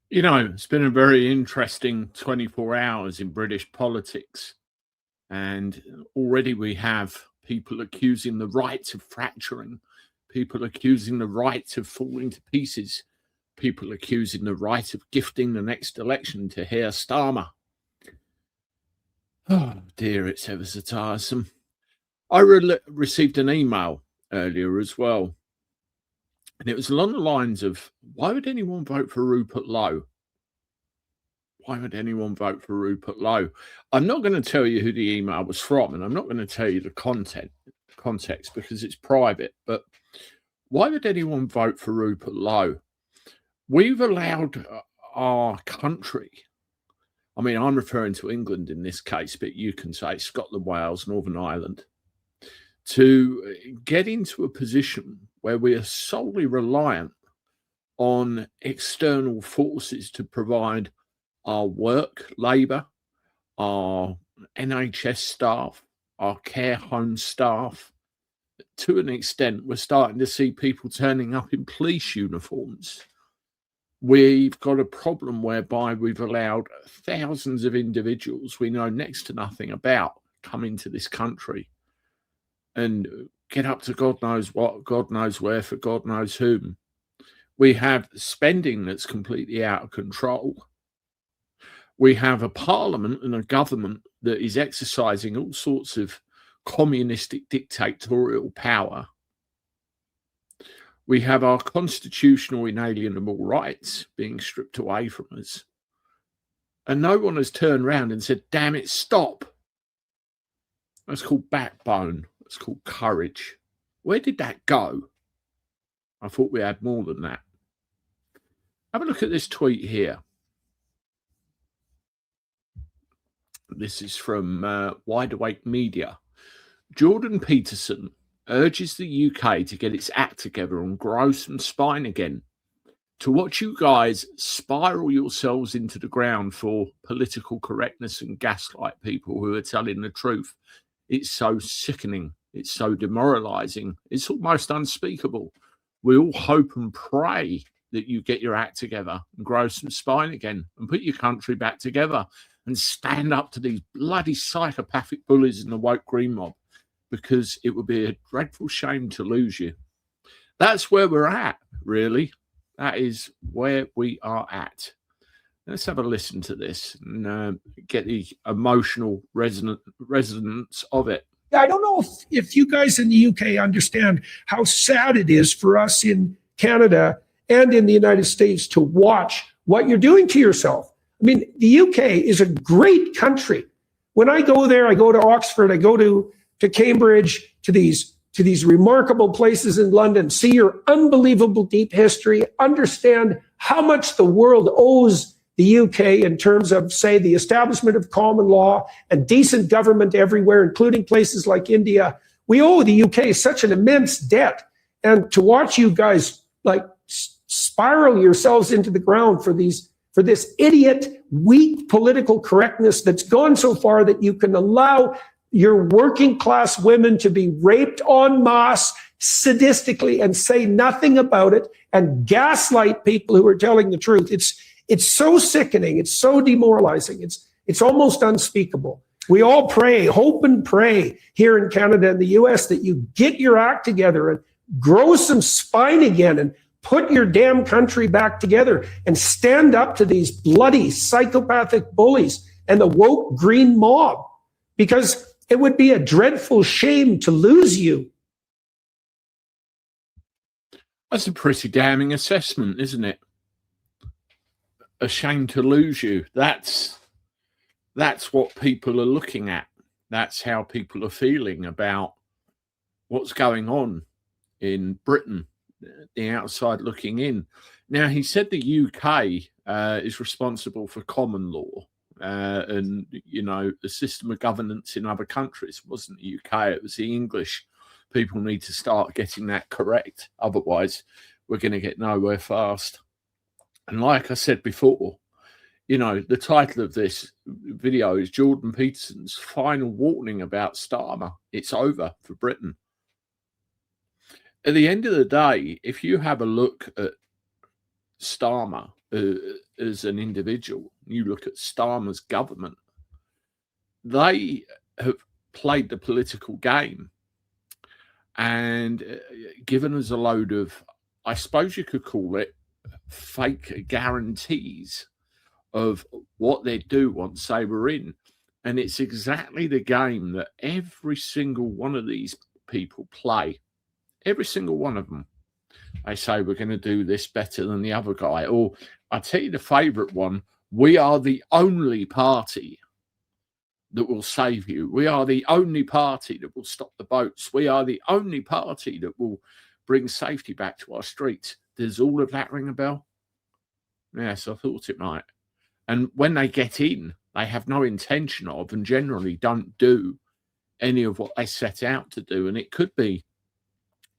You know, it's been a very interesting 24 hours in British politics. And already we have people accusing the right of fracturing, people accusing the right of falling to pieces, people accusing the right of gifting the next election to Keir Starmer. Oh dear, it's ever so tiresome. I received an email earlier as well. And it was along the lines of, why would anyone vote for Robert Lowe? Why would anyone vote for Robert Lowe? I'm not going to tell you who the email was from, and I'm not going to tell you the context because it's private. But why would anyone vote for Robert Lowe? We've allowed our country, I mean, I'm referring to England in this case, but you can say Scotland, Wales, Northern Ireland, to get into a position where we are solely reliant on external forces to provide our work, labour, our NHS staff, our care home staff. To an extent, we're starting to see people turning up in police uniforms. We've got a problem whereby we've allowed thousands of individuals we know next to nothing about come into this country and get up to God knows what, God knows where, for God knows whom. We have spending that's completely out of control. We have a parliament and a government that is exercising all sorts of communistic dictatorial power. We have our constitutional inalienable rights being stripped away from us. And no one has turned around and said, damn it, stop. That's called backbone. That's called courage. Where did that go? I thought we had more than that. Have a look at this tweet here. This is from Wide Awake Media. Jordan Peterson urges the UK to get its act together and grow some spine again. To watch you guys spiral yourselves into the ground for political correctness and gaslight people who are telling the truth, it's so sickening. It's so demoralising. It's almost unspeakable. We all hope and pray that you get your act together and grow some spine again and put your country back together and stand up to these bloody psychopathic bullies in the woke green mob, because it would be a dreadful shame to lose you. That's where we're at, really. That is where we are at. Let's have a listen to this and get the emotional resonance of it. I don't know if you guys in the UK understand how sad it is for us in Canada and in the United States to watch what you're doing to yourself. I mean, the UK is a great country. When I go there, I go to Oxford, I go to Cambridge, to these remarkable places in London, see your unbelievable deep history, understand how much the world owes the UK in terms of, say, the establishment of common law and decent government everywhere, including places like India. We owe the UK such an immense debt. And to watch you guys like spiral yourselves into the ground for this idiot, weak political correctness that's gone so far that you can allow your working class women to be raped en masse sadistically and say nothing about it and gaslight people who are telling the truth. It's so sickening. It's so demoralizing. It's almost unspeakable. We all pray, hope and pray here in Canada and the US that you get your act together and grow some spine again and put your damn country back together and stand up to these bloody psychopathic bullies and the woke green mob, because it would be a dreadful shame to lose you. That's a pretty damning assessment, isn't it? A shame to lose you. That's what people are looking at. That's how people are feeling about what's going on in Britain, the outside looking in. Now, he said the UK is responsible for common law and, you know, the system of governance in other countries. It wasn't the UK, it was the English. People need to start getting that correct. Otherwise, we're going to get nowhere fast. And like I said before, you know, the title of this video is Jordan Peterson's final warning about Starmer. It's over for Britain. At the end of the day, if you have a look at Starmer, as an individual, you look at Starmer's government, they have played the political game and given us a load of, I suppose you could call it, fake guarantees of what they'd do once they were in. And it's exactly the game that every single one of these people play. Every single one of them. They say, we're going to do this better than the other guy. Or I tell you the favourite one, we are the only party that will save you. We are the only party that will stop the boats. We are the only party that will bring safety back to our streets. Does all of that ring a bell? Yes, I thought it might. And when they get in, they have no intention of and generally don't do any of what they set out to do. And it could be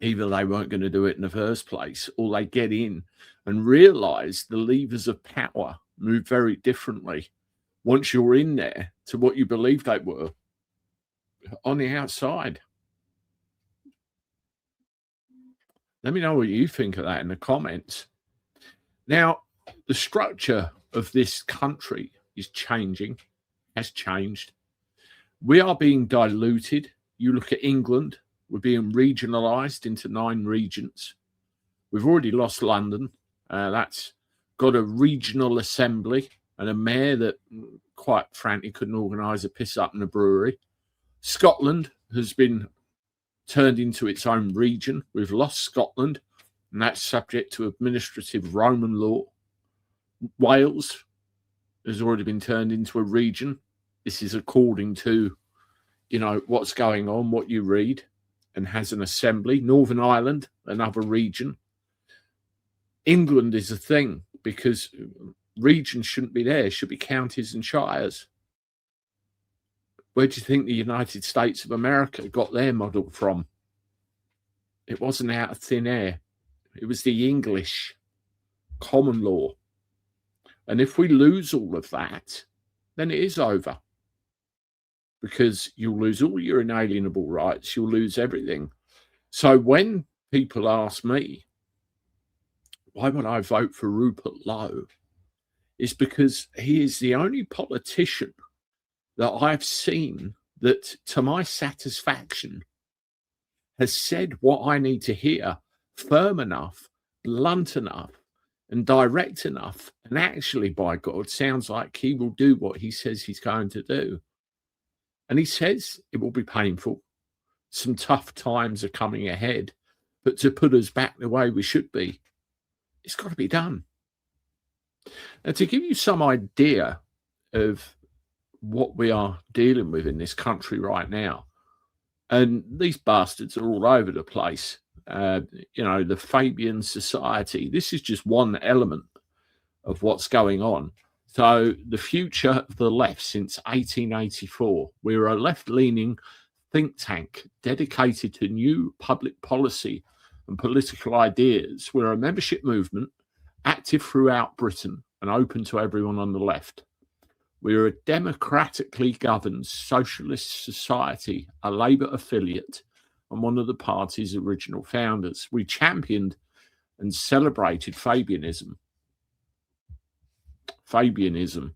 either they weren't going to do it in the first place, or they get in and realise the levers of power move very differently once you're in there to what you believe they were on the outside. Let me know what you think of that in the comments. Now, the structure of this country is changing, has changed. We are being diluted. You look at England, we're being regionalised into 9 regions. We've already lost London. That's got a regional assembly and a mayor that, quite frankly, couldn't organise a piss up in a brewery. Scotland has been turned into its own region. We've lost Scotland, and that's subject to administrative Roman law. Wales has already been turned into a region. This is according to, what's going on, what you read, and has an assembly. Northern Ireland, another region. England is a thing because regions shouldn't be there. It should be counties and shires. Where do you think the United States of America got their model from? It wasn't out of thin air. It was the English common law. And if we lose all of that, then it is over. Because you'll lose all your inalienable rights. You'll lose everything. So when people ask me, why would I vote for Robert Lowe? It's because he is the only politician that I've seen that, to my satisfaction, has said what I need to hear, firm enough, blunt enough, and direct enough. And actually, by God, sounds like he will do what he says he's going to do. And he says it will be painful. Some tough times are coming ahead. But to put us back the way we should be, it's got to be done. And to give you some idea of what we are dealing with in this country right now, and these bastards are all over the place. The Fabian Society. This is just one element of what's going on. So the future of the left since 1884, we're a left-leaning think tank dedicated to new public policy and political ideas. We're a membership movement active throughout Britain and open to everyone on the left. We're a democratically governed socialist society, a Labour affiliate, and one of the party's original founders. We championed and celebrated Fabianism. Fabianism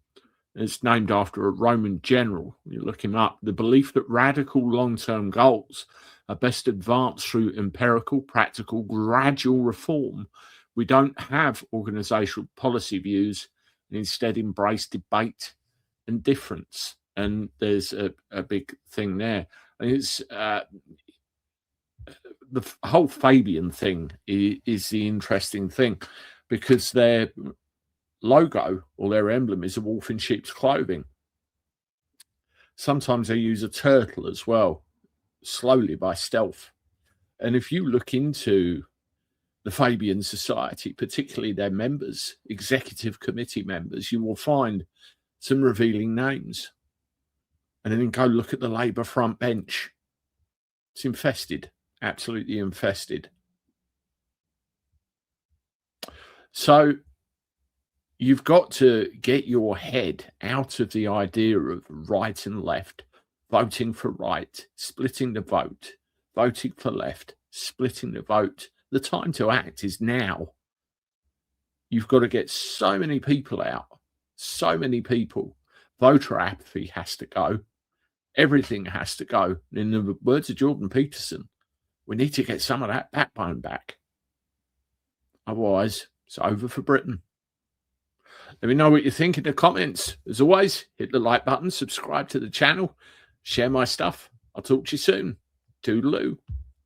is named after a Roman general. You look him up. The belief that radical long-term goals are best advanced through empirical, practical, gradual reform. We don't have organisational policy views and instead embrace debate and difference. And there's a big thing there. And it's the whole Fabian thing is the interesting thing, because their logo or their emblem is a wolf in sheep's clothing. Sometimes they use a turtle as well, slowly by stealth. And if you look into the Fabian Society, particularly their members, executive committee members, you will find some revealing names. And then go look at the Labour front bench. It's infested, absolutely infested. So you've got to get your head out of the idea of right and left, voting for right, splitting the vote, voting for left, splitting the vote. The time to act is now. you've got to get so many people out, so many people. Voter apathy has to go. Everything has to go. In the words of Jordan Peterson, we need to get some of that backbone back. Otherwise, it's over for Britain. Let me know what you think in the comments. As always, hit the like button, subscribe to the channel, share my stuff. I'll talk to you soon. Toodaloo.